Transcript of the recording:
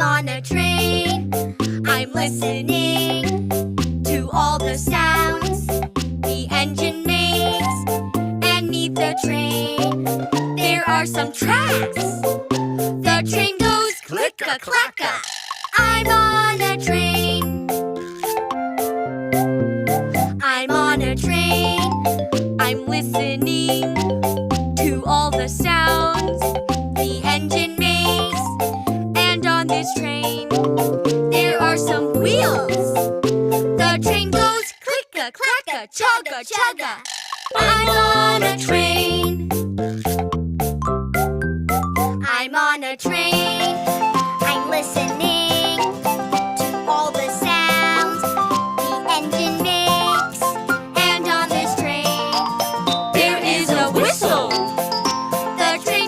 on a train. I'm listening to all the sounds the engine makes. And neath the train, there are some tracks. The train goes click-a-clack-a. I'm on a train. I'm on a train. I'm listening to all the sounds the engine makes. And on this train, there are some wheels. The train goes click-a-clack-a, chugga-chugga. I'm on a train. I'm on a train.